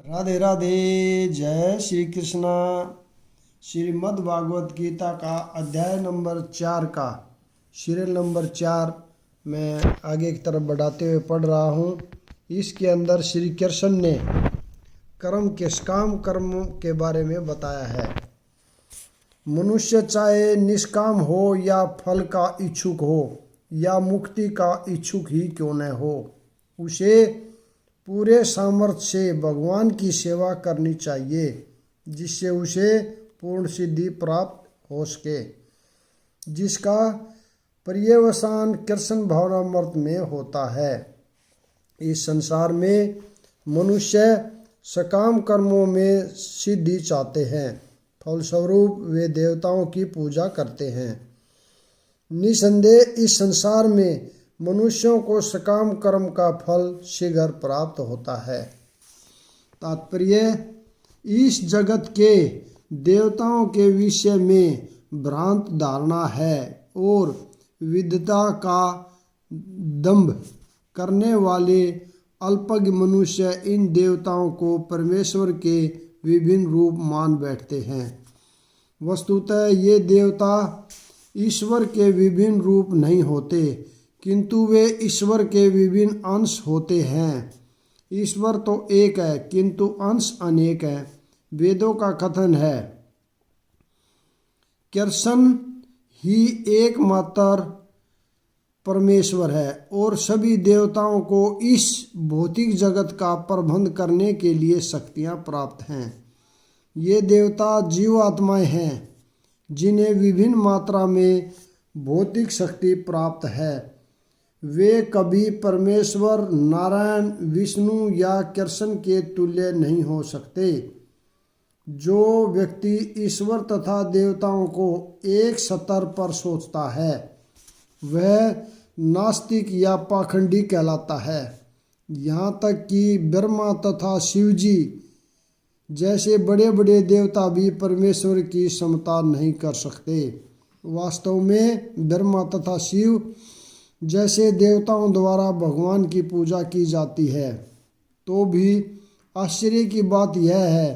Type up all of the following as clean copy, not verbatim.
राधे राधे। जय श्री कृष्णा। श्रीमद् भागवत गीता का अध्याय नंबर 4 का सीरियल नंबर 4 मैं आगे की तरफ बढ़ाते हुए पढ़ रहा हूँ। इसके अंदर श्री कृष्ण ने कर्म के सकाम कर्म के बारे में बताया है। मनुष्य चाहे निष्काम हो या फल का इच्छुक हो या मुक्ति का इच्छुक ही क्यों न हो, उसे पूरे सामर्थ्य से भगवान की सेवा करनी चाहिए, जिससे उसे पूर्ण सिद्धि प्राप्त हो सके, जिसका पर्यवसान कृष्ण भावनामृत में होता है। इस संसार में मनुष्य सकाम कर्मों में सिद्धि चाहते हैं, फलस्वरूप वे देवताओं की पूजा करते हैं। निसंदेह इस संसार में मनुष्यों को सकाम कर्म का फल शीघ्र प्राप्त होता है। तात्पर्य, इस जगत के देवताओं के विषय में भ्रांत धारणा है और विद्वता का दंभ करने वाले अल्पज्ञ मनुष्य इन देवताओं को परमेश्वर के विभिन्न रूप मान बैठते हैं। वस्तुतः ये देवता ईश्वर के विभिन्न रूप नहीं होते, किंतु वे ईश्वर के विभिन्न अंश होते हैं। ईश्वर तो एक है, किंतु अंश अनेक हैं। वेदों का कथन है, कृष्ण ही एकमात्र परमेश्वर है और सभी देवताओं को इस भौतिक जगत का प्रबंध करने के लिए शक्तियां प्राप्त हैं। ये देवता जीवात्माएं हैं, जिन्हें विभिन्न मात्रा में भौतिक शक्ति प्राप्त है। वे कभी परमेश्वर नारायण, विष्णु या कृष्ण के तुल्य नहीं हो सकते। जो व्यक्ति ईश्वर तथा देवताओं को एक स्तर पर सोचता है, वह नास्तिक या पाखंडी कहलाता है। यहाँ तक कि ब्रह्मा तथा शिवजी जैसे बड़े बड़े देवता भी परमेश्वर की समता नहीं कर सकते। वास्तव में ब्रह्मा तथा शिव जैसे देवताओं द्वारा भगवान की पूजा की जाती है, तो भी आश्चर्य की बात यह है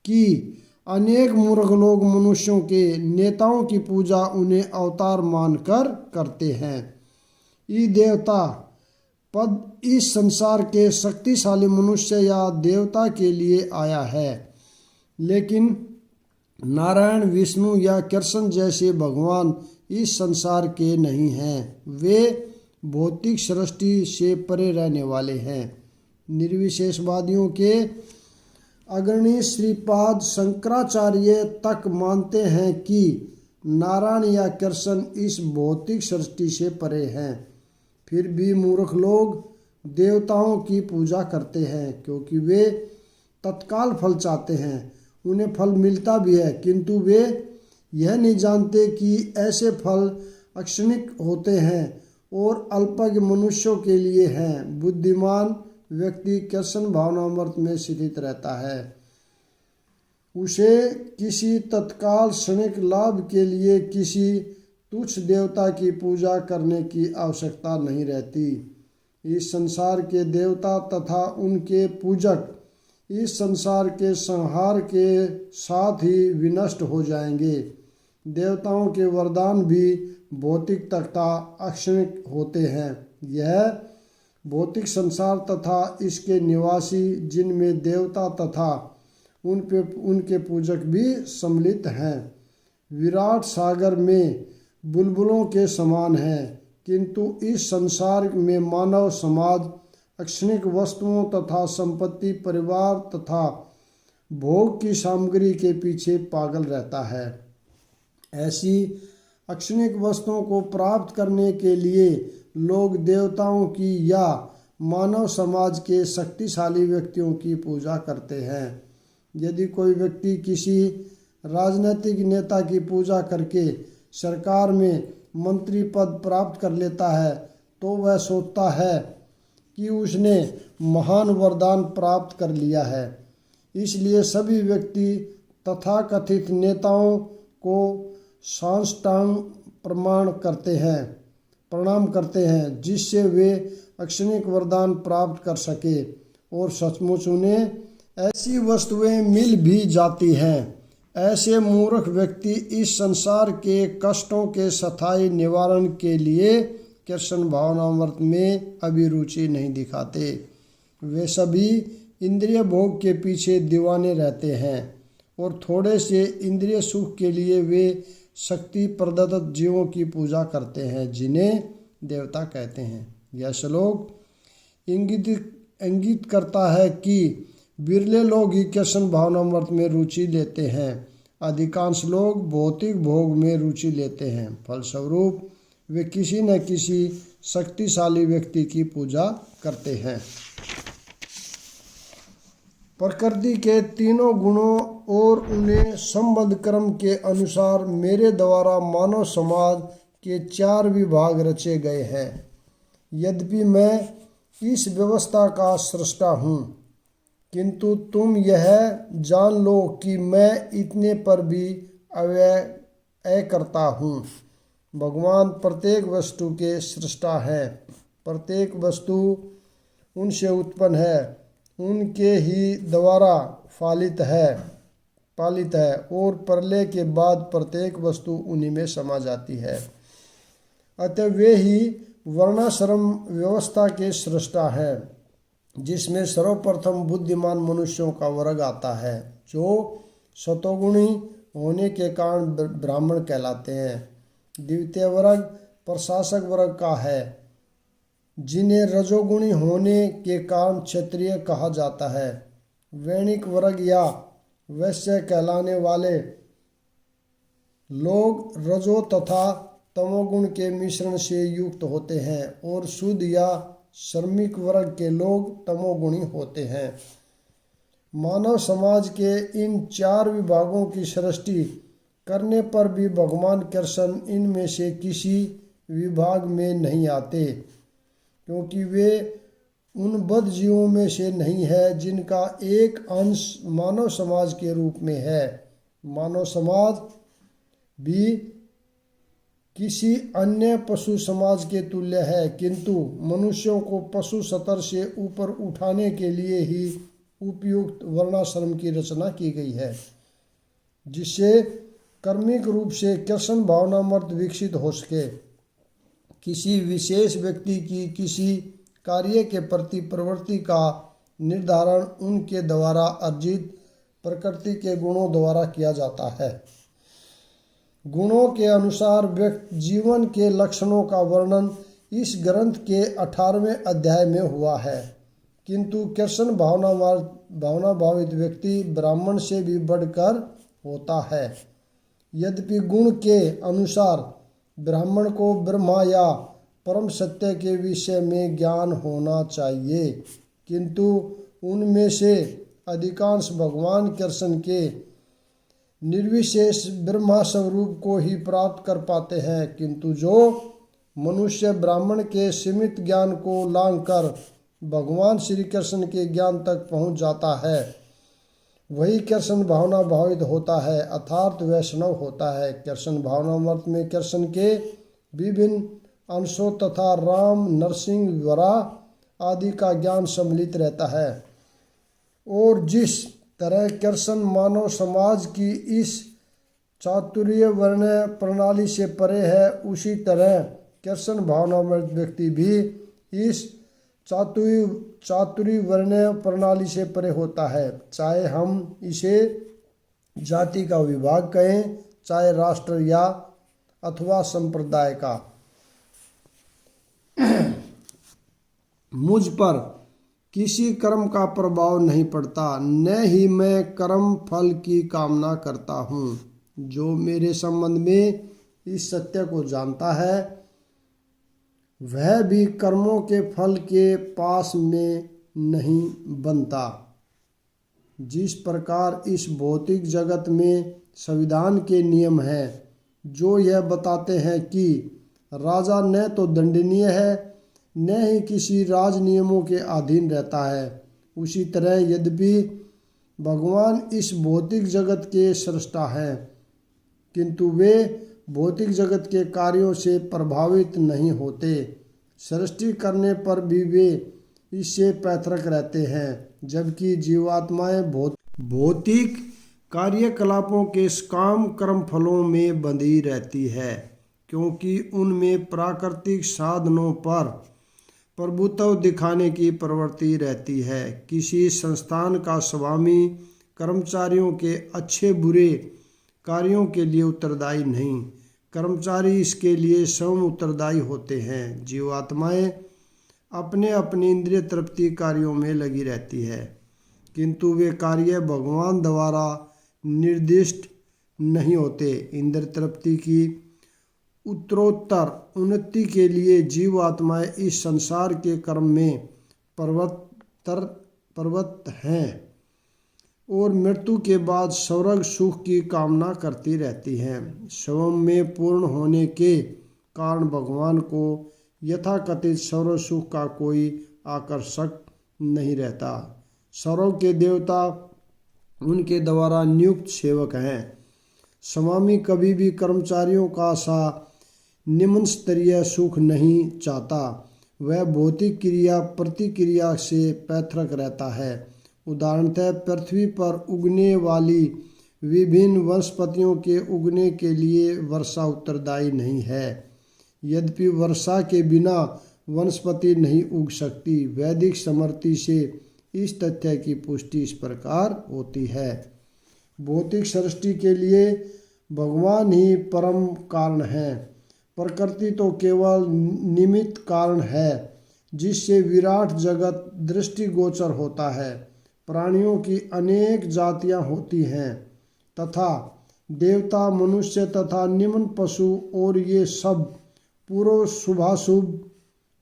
कि अनेक मूर्ख लोग मनुष्यों के नेताओं की पूजा उन्हें अवतार मानकर करते हैं। ये देवता पद इस संसार के शक्तिशाली मनुष्य या देवता के लिए आया है, लेकिन नारायण, विष्णु या कृष्ण जैसे भगवान इस संसार के नहीं हैं। वे भौतिक सृष्टि से परे रहने वाले हैं। निर्विशेषवादियों के अग्रणी श्रीपाद शंकराचार्य तक मानते हैं कि नारायण या कृष्ण इस भौतिक सृष्टि से परे हैं। फिर भी मूर्ख लोग देवताओं की पूजा करते हैं, क्योंकि वे तत्काल फल चाहते हैं। उन्हें फल मिलता भी है, किंतु वे यह नहीं जानते कि ऐसे फल अक्षणिक होते हैं और अल्पज्ञ मनुष्यों के लिए हैं। बुद्धिमान व्यक्ति कृष्ण भावनामृत में स्थित रहता है। उसे किसी तत्काल क्षणिक लाभ के लिए किसी तुच्छ देवता की पूजा करने की आवश्यकता नहीं रहती। इस संसार के देवता तथा उनके पूजक इस संसार के संहार के साथ ही विनष्ट हो जाएंगे। देवताओं के वरदान भी भौतिक तथा अक्षणिक होते हैं। यह भौतिक संसार तथा इसके निवासी, जिनमें देवता तथा उनके पूजक भी सम्मिलित हैं, विराट सागर में बुलबुलों के समान है। किंतु इस संसार में मानव समाज अक्षणिक वस्तुओं तथा संपत्ति, परिवार तथा भोग की सामग्री के पीछे पागल रहता है। ऐसी अक्षणिक वस्तुओं को प्राप्त करने के लिए लोग देवताओं की या मानव समाज के शक्तिशाली व्यक्तियों की पूजा करते हैं। यदि कोई व्यक्ति किसी राजनीतिक नेता की पूजा करके सरकार में मंत्री पद प्राप्त कर लेता है, तो वह सोचता है कि उसने महान वरदान प्राप्त कर लिया है। इसलिए सभी व्यक्ति तथाकथित नेताओं को साष्टांग प्रणाम करते हैं, जिससे वे अक्षणिक वरदान प्राप्त कर सके और सचमुच उन्हें ऐसी वस्तुएं मिल भी जाती हैं। ऐसे मूर्ख व्यक्ति इस संसार के कष्टों के स्थायी निवारण के लिए कृष्ण भावनामृत में अभिरुचि नहीं दिखाते। वे सभी इंद्रिय भोग के पीछे दीवाने रहते हैं और थोड़े से इंद्रिय सुख के लिए वे शक्ति प्रदत्त जीवों की पूजा करते हैं जिन्हें देवता कहते हैं। यह श्लोक इंगित करता है कि बिरले लोग ही कृष्ण भावनामृत में रुचि लेते हैं। अधिकांश लोग भौतिक भोग में रुचि लेते हैं। फलस्वरूप वे किसी न किसी शक्तिशाली व्यक्ति की पूजा करते हैं। प्रकृति के तीनों गुणों और उन्हें संबद्ध क्रम के अनुसार मेरे द्वारा मानव समाज के 4 विभाग रचे गए हैं। यद्यपि मैं इस व्यवस्था का सृष्टा हूँ, किंतु तुम यह जान लो कि मैं इतने पर भी अव्यय करता हूँ। भगवान प्रत्येक वस्तु के सृष्टा हैं। प्रत्येक वस्तु उनसे उत्पन्न है, उनके ही द्वारा पालित है और प्रलय के बाद प्रत्येक वस्तु उन्हीं में समा जाती है। अतः वे ही वर्णाश्रम व्यवस्था के सृष्टा हैं, जिसमें सर्वप्रथम बुद्धिमान मनुष्यों का वर्ग आता है, जो सतोगुणी होने के कारण ब्राह्मण कहलाते हैं। द्वितीय वर्ग प्रशासक वर्ग का है, जिन्हें रजोगुणी होने के कारण क्षत्रिय कहा जाता है। वैणिक वर्ग या वैश्य कहलाने वाले लोग रजो तथा तमोगुण के मिश्रण से युक्त होते हैं और शुद्ध या श्रमिक वर्ग के लोग तमोगुणी होते हैं। मानव समाज के इन 4 विभागों की सृष्टि करने पर भी भगवान कृष्ण इनमें से किसी विभाग में नहीं आते, क्योंकि वे उन बद्ध जीवों में से नहीं है जिनका एक अंश मानव समाज के रूप में है। मानव समाज भी किसी अन्य पशु समाज के तुल्य है, किंतु मनुष्यों को पशु स्तर से ऊपर उठाने के लिए ही उपयुक्त वर्णाश्रम की रचना की गई है, जिससे कर्मिक रूप से कृष्ण भावनामृत विकसित हो सके। किसी विशेष व्यक्ति की किसी कार्य के प्रति प्रवृत्ति का निर्धारण उनके द्वारा अर्जित प्रकृति के गुणों द्वारा किया जाता है। गुणों के अनुसार व्यक्ति जीवन के लक्षणों का वर्णन इस ग्रंथ के 18वें अध्याय में हुआ है, किंतु कृष्ण भावना भावित व्यक्ति ब्राह्मण से भी बढ़कर होता है। यद्यपि गुण के अनुसार ब्राह्मण को ब्रह्मा या परम सत्य के विषय में ज्ञान होना चाहिए, किंतु उनमें से अधिकांश भगवान कृष्ण के निर्विशेष ब्रह्मा स्वरूप को ही प्राप्त कर पाते हैं। किंतु जो मनुष्य ब्राह्मण के सीमित ज्ञान को लांघकर भगवान श्री कृष्ण के ज्ञान तक पहुंच जाता है, वही कृष्ण भावना भावित होता है, अर्थात वैष्णव होता है। कृष्ण भावनामृत में कृष्ण के विभिन्न अंशों तथा राम, नरसिंह, वरा आदि का ज्ञान सम्मिलित रहता है। और जिस तरह कृष्ण मानव समाज की इस चातुर्य वर्ण प्रणाली से परे है, उसी तरह कृष्ण भावनामृत व्यक्ति भी इस चातुर्य वर्ण प्रणाली से परे होता है। चाहे हम इसे जाति का विभाग कहें, चाहे राष्ट्र या अथवा संप्रदाय का। मुझ पर किसी कर्म का प्रभाव नहीं पड़ता, न ही मैं कर्म फल की कामना करता हूँ। जो मेरे संबंध में इस सत्य को जानता है, वह भी कर्मों के फल के पास में नहीं बनता। जिस प्रकार इस भौतिक जगत में संविधान के नियम हैं, जो यह बताते हैं कि राजा न तो दंडनीय है, न ही किसी राज नियमों के अधीन रहता है, उसी तरह यद्यपि भगवान इस भौतिक जगत के सृष्टा हैं, किंतु वे भौतिक जगत के कार्यों से प्रभावित नहीं होते। सृष्टि करने पर भी वे इससे पृथक रहते हैं, जबकि जीवात्माएं भौतिक कार्यकलापों के काम कर्म फलों में बंधी रहती है, क्योंकि उनमें प्राकृतिक साधनों पर प्रभुत्व दिखाने की प्रवृत्ति रहती है। किसी संस्थान का स्वामी कर्मचारियों के अच्छे बुरे कार्यों के लिए उत्तरदायी नहीं, कर्मचारी इसके लिए स्वयं उत्तरदायी होते हैं। जीवात्माएं अपने अपने इंद्रिय तृप्ति कार्यों में लगी रहती है, किंतु वे कार्य भगवान द्वारा निर्दिष्ट नहीं होते। इंद्रिय तृप्ति की उत्तरोत्तर उन्नति के लिए जीवात्माएं इस संसार के कर्म में प्रवृत्त हैं और मृत्यु के बाद स्वर्ग सुख की कामना करती रहती हैं। स्वयं में पूर्ण होने के कारण भगवान को यथाकथित स्वर्ग सुख का कोई आकर्षक नहीं रहता। स्वर्ग के देवता उनके द्वारा नियुक्त सेवक हैं। स्वामी कभी भी कर्मचारियों का सा निम्न स्तरीय सुख नहीं चाहता। वह भौतिक क्रिया प्रतिक्रिया से पृथक रहता है। उदाहरणतः पृथ्वी पर उगने वाली विभिन्न वनस्पतियों के उगने के लिए वर्षा उत्तरदायी नहीं है। यद्यपि वर्षा के बिना वनस्पति नहीं उग सकती। वैदिक स्मृति से इस तथ्य की पुष्टि इस प्रकार होती है। भौतिक सृष्टि के लिए भगवान ही परम कारण है। प्रकृति तो केवल निमित्त कारण है, जिससे विराट जगत दृष्टिगोचर होता है। प्राणियों की अनेक जातियां होती हैं तथा देवता, मनुष्य तथा निम्न पशु, और ये सब पूर्व शुभाशुभ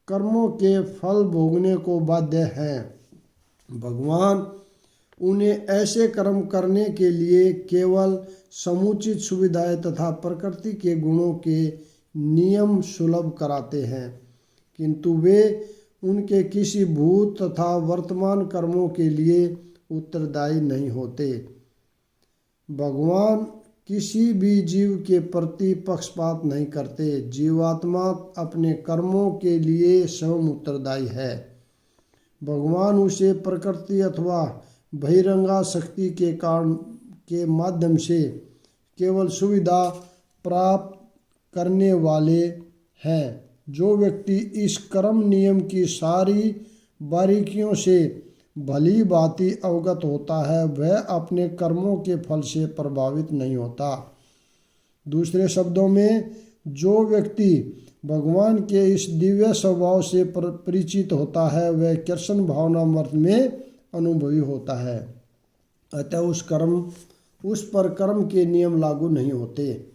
कर्मों के फल भोगने को बाध्य हैं। भगवान उन्हें ऐसे कर्म करने के लिए केवल समुचित सुविधाएं तथा प्रकृति के गुणों के नियम सुलभ कराते हैं, किंतु वे उनके किसी भूत तथा वर्तमान कर्मों के लिए उत्तरदायी नहीं होते। भगवान किसी भी जीव के प्रति पक्षपात नहीं करते। जीवात्मा अपने कर्मों के लिए स्वयं उत्तरदायी है। भगवान उसे प्रकृति अथवा बहिरंगा शक्ति के कारण के माध्यम से केवल सुविधा प्राप्त करने वाले हैं। जो व्यक्ति इस कर्म नियम की सारी बारीकियों से भली भांति अवगत होता है, वह अपने कर्मों के फल से प्रभावित नहीं होता। दूसरे शब्दों में, जो व्यक्ति भगवान के इस दिव्य स्वभाव से परिचित होता है, वह कृष्ण भावनामृत में अनुभवी होता है। अतः उस पर कर्म के नियम लागू नहीं होते।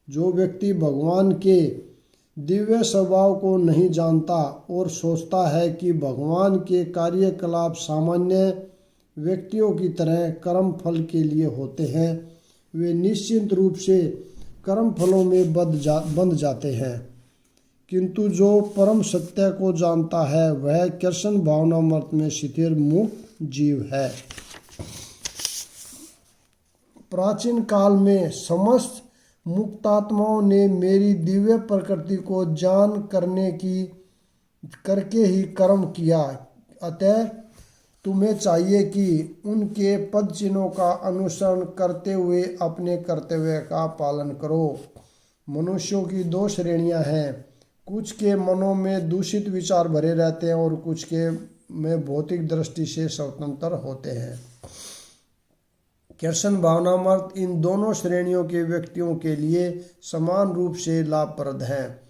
जो व्यक्ति भगवान के दिव्य स्वभाव को नहीं जानता और सोचता है कि भगवान के कार्यकलाप सामान्य व्यक्तियों की तरह कर्म फल के लिए होते हैं, वे निश्चित रूप से कर्म फलों में बंध जाते हैं। किंतु जो परम सत्य को जानता है, वह कृष्ण भावनामृत में स्थिर मुक्त जीव है। प्राचीन काल में समस्त मुक्तात्माओं ने मेरी दिव्य प्रकृति को जान करके ही कर्म किया। अतः तुम्हें चाहिए कि उनके पद चिन्हों का अनुसरण करते हुए अपने कर्तव्य का पालन करो। मनुष्यों की दो श्रेणियां हैं। कुछ के मनों में दूषित विचार भरे रहते हैं और कुछ के में भौतिक दृष्टि से स्वतंत्र होते हैं। कृष्ण भावनामृत इन दोनों श्रेणियों के व्यक्तियों के लिए समान रूप से लाभप्रद है।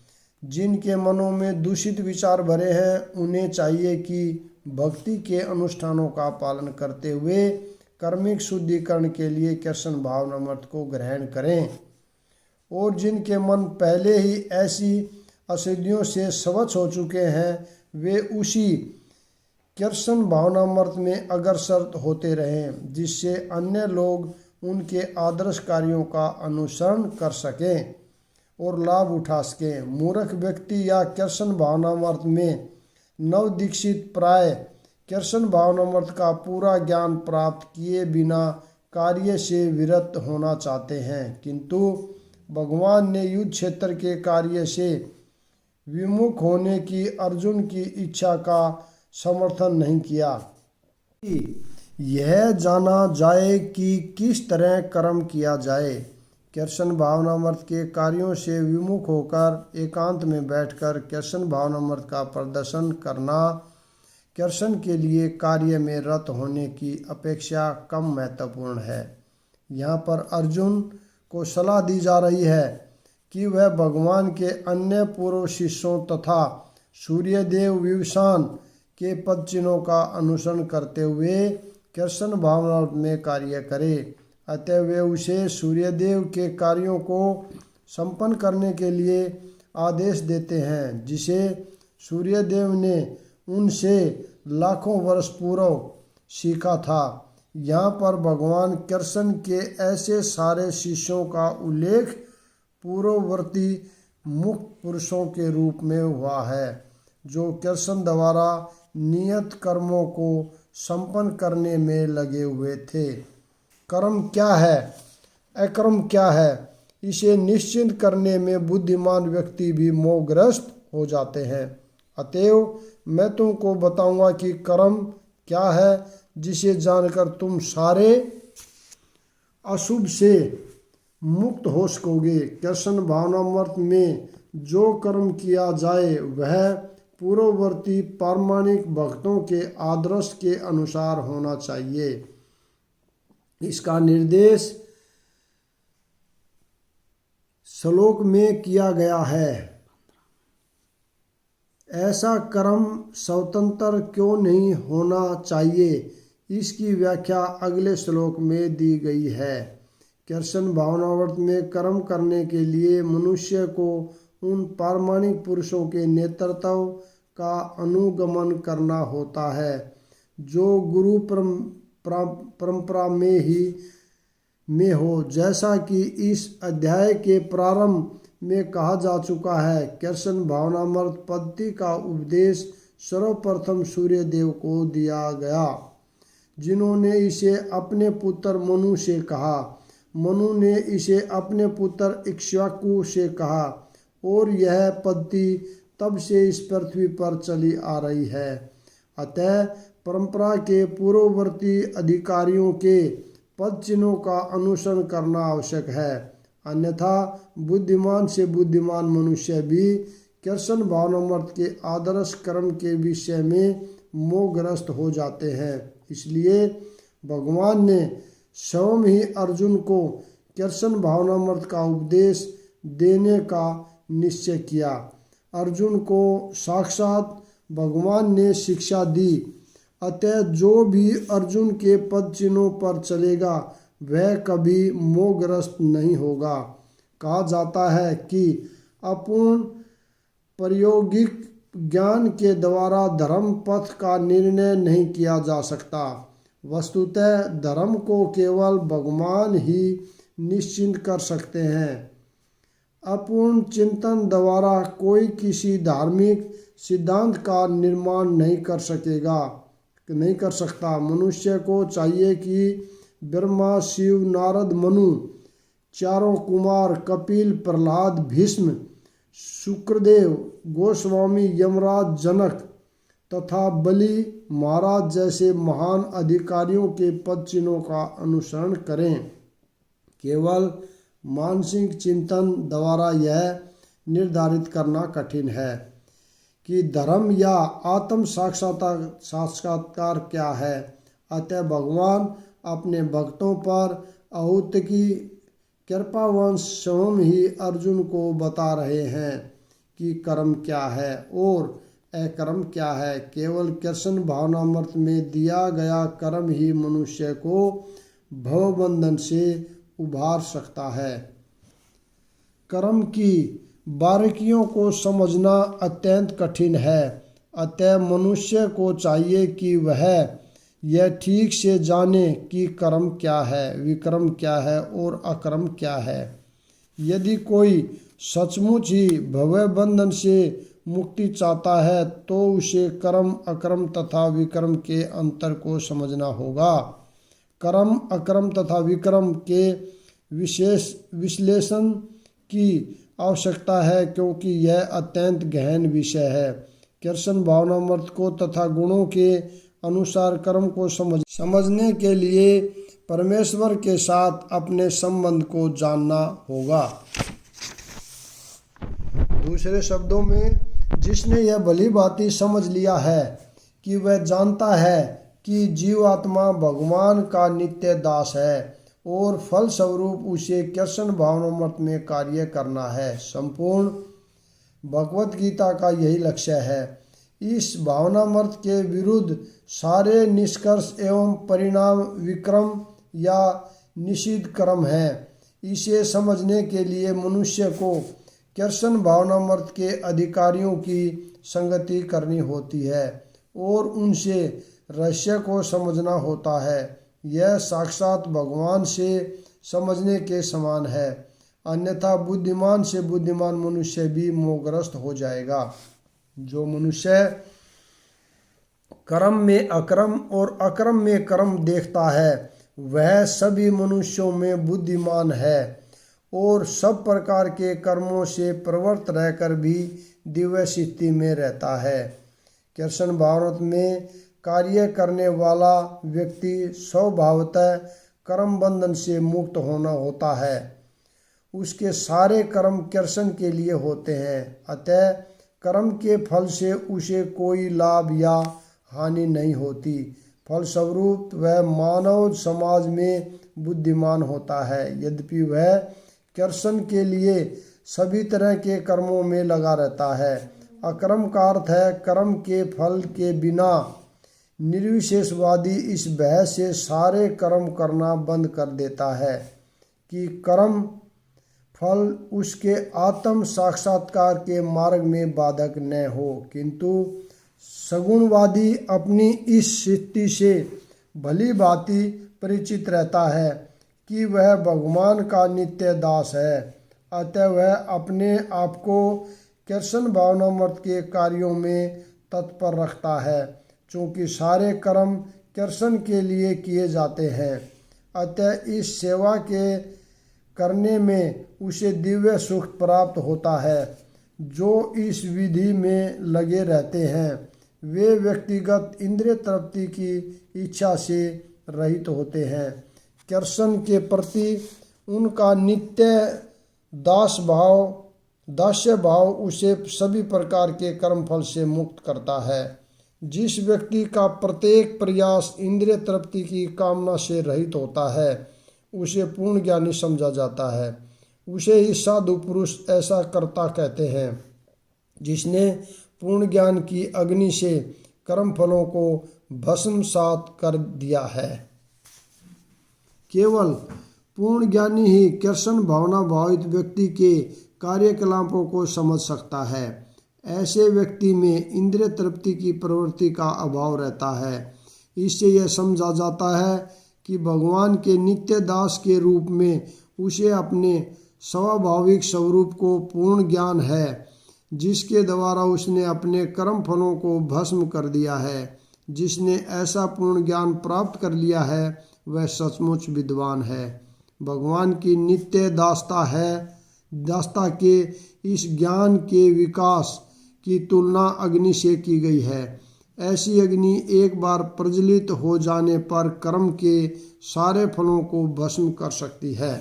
जिनके मनों में दूषित विचार भरे हैं, उन्हें चाहिए कि भक्ति के अनुष्ठानों का पालन करते हुए कर्मिक शुद्धिकरण के लिए कृष्ण भावनामृत को ग्रहण करें। और जिनके मन पहले ही ऐसी अशुद्धियों से स्वच्छ हो चुके हैं, वे उसी कृष्ण भावनामृत में अग्रसर होते रहें, जिससे अन्य लोग उनके आदर्श कार्यों का अनुसरण कर सकें और लाभ उठा सकें। मूर्ख व्यक्ति या कृष्ण भावनामृत में नवदीक्षित प्राय कृष्ण भावनामृत का पूरा ज्ञान प्राप्त किए बिना कार्य से विरत होना चाहते हैं, किंतु भगवान ने युद्ध क्षेत्र के कार्य से विमुख होने की अर्जुन की इच्छा का समर्थन नहीं किया। यह जाना जाए कि किस तरह कर्म किया जाए। कृष्ण भावनामृत के कार्यों से विमुख होकर एकांत में बैठकर कृष्ण भावनामृत का प्रदर्शन करना कृष्ण के लिए कार्य में रत होने की अपेक्षा कम महत्वपूर्ण है। यहाँ पर अर्जुन को सलाह दी जा रही है कि वह भगवान के अन्य पूर्व शिष्यों तथा सूर्यदेव विवस्वान के पद चिन्हों का अनुसरण करते हुए कृष्ण भावनामृत में कार्य करे। अतः वे उसे सूर्यदेव के कार्यों को संपन्न करने के लिए आदेश देते हैं, जिसे सूर्यदेव ने उनसे लाखों वर्ष पूर्व सीखा था। यहाँ पर भगवान कृष्ण के ऐसे सारे शिष्यों का उल्लेख पूर्ववर्ती मुक्त पुरुषों के रूप में हुआ है, जो कृष्ण द्वारा नियत कर्मों को संपन्न करने में लगे हुए थे। कर्म क्या है, अकर्म क्या है, इसे निश्चित करने में बुद्धिमान व्यक्ति भी मोहग्रस्त हो जाते हैं। अतएव मैं तुमको बताऊंगा कि कर्म क्या है, जिसे जानकर तुम सारे अशुभ से मुक्त हो सकोगे। कृष्ण भावनामृत में जो कर्म किया जाए वह पूर्ववर्ती प्रामाणिक भक्तों के आदर्श के अनुसार होना चाहिए। इसका निर्देश श्लोक में किया गया है। ऐसा कर्म स्वतंत्र क्यों नहीं होना चाहिए, इसकी व्याख्या अगले श्लोक में दी गई है। कृष्ण भावनामृत में कर्म करने के लिए मनुष्य को उन प्रामाणिक पुरुषों के नेतृत्व का अनुगमन करना होता है, जो गुरु परंपरा में हो। जैसा कि इस अध्याय के प्रारंभ में कहा जा चुका है, कृष्ण भावनामृत पद्धति का उपदेश सर्वप्रथम सूर्यदेव को दिया गया, जिन्होंने इसे अपने पुत्र मनु से कहा। मनु ने इसे अपने पुत्र इक्ष्वाकु से कहा और यह पद्धति तब से इस पृथ्वी पर चली आ रही है। अतः परंपरा के पूर्ववर्ती अधिकारियों के पद चिन्हों का अनुसरण करना आवश्यक है, अन्यथा बुद्धिमान से बुद्धिमान मनुष्य भी कृष्ण भावनामृत के आदर्श कर्म के विषय में मोहग्रस्त हो जाते हैं। इसलिए भगवान ने स्वयं ही अर्जुन को कृष्ण भावनामृत का उपदेश देने का निश्चय किया। अर्जुन को साक्षात भगवान ने शिक्षा दी। अतः जो भी अर्जुन के पद चिन्हों पर चलेगा वह कभी मोहग्रस्त नहीं होगा। कहा जाता है कि अपूर्ण प्रायोगिक ज्ञान के द्वारा धर्म पथ का निर्णय नहीं किया जा सकता। वस्तुतः धर्म को केवल भगवान ही निश्चित कर सकते हैं। अपूर्ण चिंतन द्वारा कोई किसी धार्मिक सिद्धांत का निर्माण नहीं कर सकता। मनुष्य को चाहिए कि ब्रह्मा, शिव, नारद, मनु, चारों कुमार, कपिल, प्रहलाद, भीष्म, शुक्रदेव गोस्वामी, यमराज, जनक तथा बलि महाराज जैसे महान अधिकारियों के पद चिन्हों का अनुसरण करें। केवल मानसिक चिंतन द्वारा यह निर्धारित करना कठिन है कि धर्म या आत्म साक्षात्कार क्या है। अतः भगवान अपने भक्तों पर अहूत की कृपावंश स्वयं ही अर्जुन को बता रहे हैं कि कर्म क्या है और अकर्म क्या है। केवल कृष्ण भावनामृत में दिया गया कर्म ही मनुष्य को भवबंधन से उभार सकता है। कर्म की बारीकियों को समझना अत्यंत कठिन है। अतः मनुष्य को चाहिए कि वह यह ठीक से जाने कि कर्म क्या है, विकर्म क्या है और अकर्म क्या है। यदि कोई सचमुच ही भव बंधन से मुक्ति चाहता है तो उसे कर्म, अकर्म तथा विकर्म के अंतर को समझना होगा। कर्म, अकर्म तथा विकर्म के विशेष विश्लेषण की आवश्यकता है, क्योंकि यह अत्यंत गहन विषय है। कृष्ण भावनामृत को तथा गुणों के अनुसार कर्म को समझने के लिए परमेश्वर के साथ अपने संबंध को जानना होगा। दूसरे शब्दों में, जिसने यह भली भांति समझ लिया है कि वह जानता है कि जीवात्मा भगवान का नित्य दास है और फल स्वरूप उसे कृष्ण भावनामृत में कार्य करना है, संपूर्ण भगवत गीता का यही लक्ष्य है। इस भावनामृत के विरुद्ध सारे निष्कर्ष एवं परिणाम विक्रम या निषिद्ध कर्म हैं। इसे समझने के लिए मनुष्य को कृष्ण भावनामृत के अधिकारियों की संगति करनी होती है और उनसे रहस्य को समझना होता है। यह साक्षात भगवान से समझने के समान है, अन्यथा बुद्धिमान से बुद्धिमान मनुष्य भी मोहग्रस्त हो जाएगा। जो मनुष्य कर्म में अकर्म और अकर्म में कर्म देखता है वह सभी मनुष्यों में बुद्धिमान है और सब प्रकार के कर्मों से प्रवृत्त रहकर भी दिव्य स्थिति में रहता है। कृष्ण भावनामृत में कार्य करने वाला व्यक्ति स्वभावतः कर्म बंधन से मुक्त होना होता है। उसके सारे कर्म कृष्ण के लिए होते हैं, अतः कर्म के फल से उसे कोई लाभ या हानि नहीं होती। फलस्वरूप वह मानव समाज में बुद्धिमान होता है, यद्यपि वह कृष्ण के लिए सभी तरह के कर्मों में लगा रहता है। अकर्म का अर्थ है कर्म के फल के बिना। निर्विशेषवादी इस बहस से सारे कर्म करना बंद कर देता है कि कर्म फल उसके आत्म साक्षात्कार के मार्ग में बाधक न हो, किंतु सगुणवादी अपनी इस स्थिति से भली भांति परिचित रहता है कि वह भगवान का नित्य दास है, अतः वह अपने आप को कृष्ण भावनामृत के कार्यों में तत्पर रखता है। चूँकि सारे कर्म कृष्ण के लिए किए जाते हैं, अतः इस सेवा के करने में उसे दिव्य सुख प्राप्त होता है। जो इस विधि में लगे रहते हैं वे व्यक्तिगत इंद्रिय तृप्ति की इच्छा से रहित होते हैं। कृष्ण के प्रति उनका नित्य दास्य भाव उसे सभी प्रकार के कर्म फल से मुक्त करता है। जिस व्यक्ति का प्रत्येक प्रयास इंद्रिय तृप्ति की कामना से रहित होता है उसे पूर्ण ज्ञानी समझा जाता है। उसे ही साधु पुरुष ऐसा कर्ता कहते हैं जिसने पूर्ण ज्ञान की अग्नि से कर्म फलों को भस्मसात कर दिया है। केवल पूर्ण ज्ञानी ही कृष्ण भावना भावित व्यक्ति के कार्यकलापों को समझ सकता है। ऐसे व्यक्ति में इंद्रिय तृप्ति की प्रवृत्ति का अभाव रहता है। इससे यह समझा जाता है कि भगवान के नित्य दास के रूप में उसे अपने स्वाभाविक स्वरूप को पूर्ण ज्ञान है, जिसके द्वारा उसने अपने कर्म फलों को भस्म कर दिया है। जिसने ऐसा पूर्ण ज्ञान प्राप्त कर लिया है वह सचमुच विद्वान है। भगवान की नित्य दासता के इस ज्ञान के विकास की तुलना अग्नि से की गई है। ऐसी अग्नि एक बार प्रज्वलित हो जाने पर कर्म के सारे फलों को भस्म कर सकती है।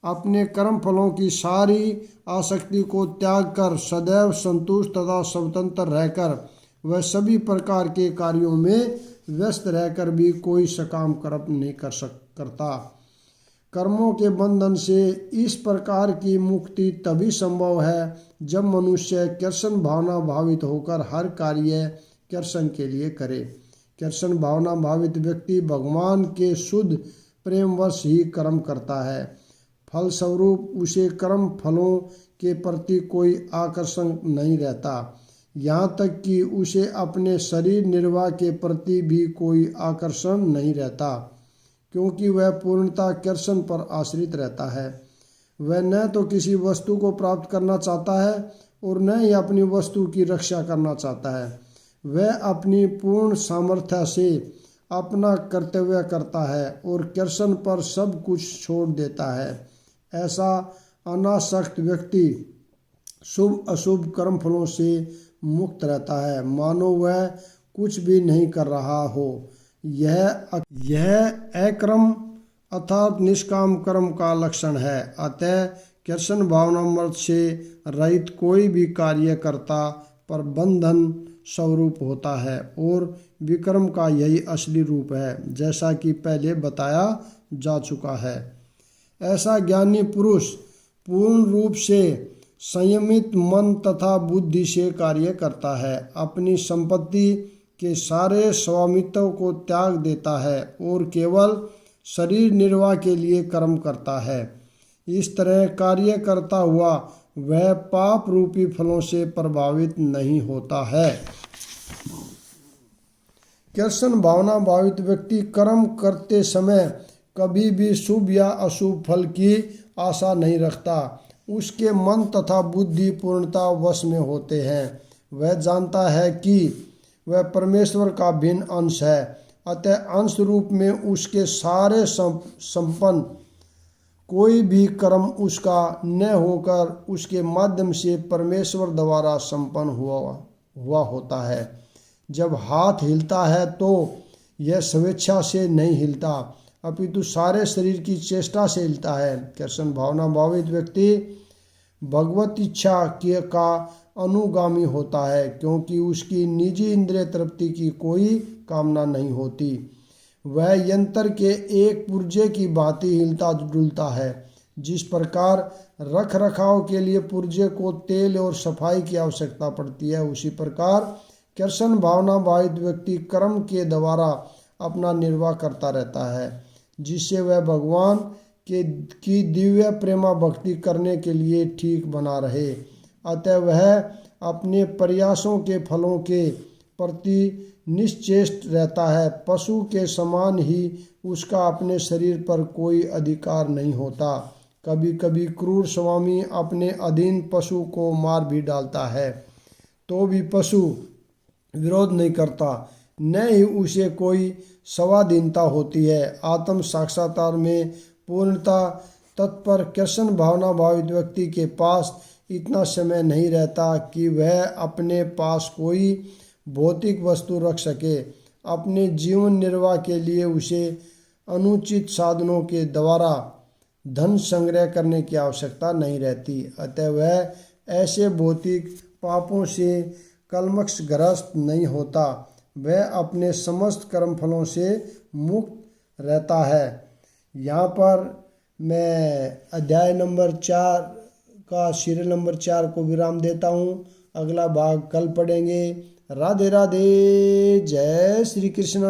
अपने कर्म फलों की सारी आसक्ति को त्याग कर सदैव संतुष्ट तथा स्वतंत्र रहकर वह सभी प्रकार के कार्यों में व्यस्त रहकर भी कोई सकाम कर्म नहीं करता। कर्मों के बंधन से इस प्रकार की मुक्ति तभी संभव है जब मनुष्य कृष्ण भावना भावित होकर हर कार्य कृष्ण के लिए करे। कृष्ण भावना भावित व्यक्ति भगवान के शुद्ध प्रेमवश ही कर्म करता है। फलस्वरूप उसे कर्म फलों के प्रति कोई आकर्षण नहीं रहता, यहाँ तक कि उसे अपने शरीर निर्वाह के प्रति भी कोई आकर्षण नहीं रहता, क्योंकि वह पूर्णतः कृष्ण पर आश्रित रहता है। वह न तो किसी वस्तु को प्राप्त करना चाहता है और न ही अपनी वस्तु की रक्षा करना चाहता है। वह अपनी पूर्ण सामर्थ्य से अपना कर्तव्य करता है और कृष्ण पर सब कुछ छोड़ देता है। ऐसा अनासक्त व्यक्ति शुभ अशुभ कर्म फलों से मुक्त रहता है, मानो वह कुछ भी नहीं कर रहा हो। यह अकर्म अर्थात निष्काम कर्म का लक्षण है। अतः कृष्ण भावनामृत से रहित कोई भी कार्य करता पर बंधन स्वरूप होता है और विक्रम का यही असली रूप है, जैसा कि पहले बताया जा चुका है। ऐसा ज्ञानी पुरुष पूर्ण रूप से संयमित मन तथा बुद्धि से कार्य करता है, अपनी संपत्ति के सारे स्वामित्व को त्याग देता है और केवल शरीर निर्वाह के लिए कर्म करता है। इस तरह कार्य करता हुआ वह पाप रूपी फलों से प्रभावित नहीं होता है। कृष्ण भावना भावित व्यक्ति कर्म करते समय कभी भी शुभ या अशुभ फल की आशा नहीं रखता। उसके मन तथा बुद्धि पूर्णता वश में होते हैं। वह जानता है कि वह परमेश्वर का भिन्न अंश है, अतः अंश रूप में उसके सारे संपन्न कोई भी कर्म उसका न होकर उसके माध्यम से परमेश्वर द्वारा संपन्न हुआ होता है। जब हाथ हिलता है तो यह स्वेच्छा से नहीं हिलता, अपितु सारे शरीर की चेष्टा से हिलता है। कृष्ण भावना भावित व्यक्ति भगवत इच्छा का अनुगामी होता है, क्योंकि उसकी निजी इंद्रिय तृप्ति की कोई कामना नहीं होती। वह यंत्र के एक पुर्जे की भांति हिलता डुलता है। जिस प्रकार रख रखाव के लिए पुर्जे को तेल और सफाई की आवश्यकता पड़ती है, उसी प्रकार कृष्ण भावना भावित व्यक्ति कर्म के द्वारा अपना निर्वाह करता रहता है, जिससे वह भगवान की दिव्य प्रेमा भक्ति करने के लिए ठीक बना रहे। अतः वह अपने प्रयासों के फलों के प्रति निश्चेष्ट रहता है। पशु के समान ही उसका अपने शरीर पर कोई अधिकार नहीं होता। कभी कभी क्रूर स्वामी अपने अधीन पशु को मार भी डालता है, तो भी पशु विरोध नहीं करता, न ही उसे कोई स्वाधीनता होती है। आत्म साक्षात्कार में पूर्णता तत्पर कृष्ण भावना भावित व्यक्ति के पास इतना समय नहीं रहता कि वह अपने पास कोई भौतिक वस्तु रख सके। अपने जीवन निर्वाह के लिए उसे अनुचित साधनों के द्वारा धन संग्रह करने की आवश्यकता नहीं रहती। अतः वह ऐसे भौतिक पापों से कलमशग्रस्त नहीं होता। वह अपने समस्त कर्मफलों से मुक्त रहता है। यहाँ पर मैं अध्याय नंबर 4 का सीरियल नंबर 4 को विराम देता हूँ। अगला भाग कल पढ़ेंगे। राधे राधे, जय श्री कृष्ण।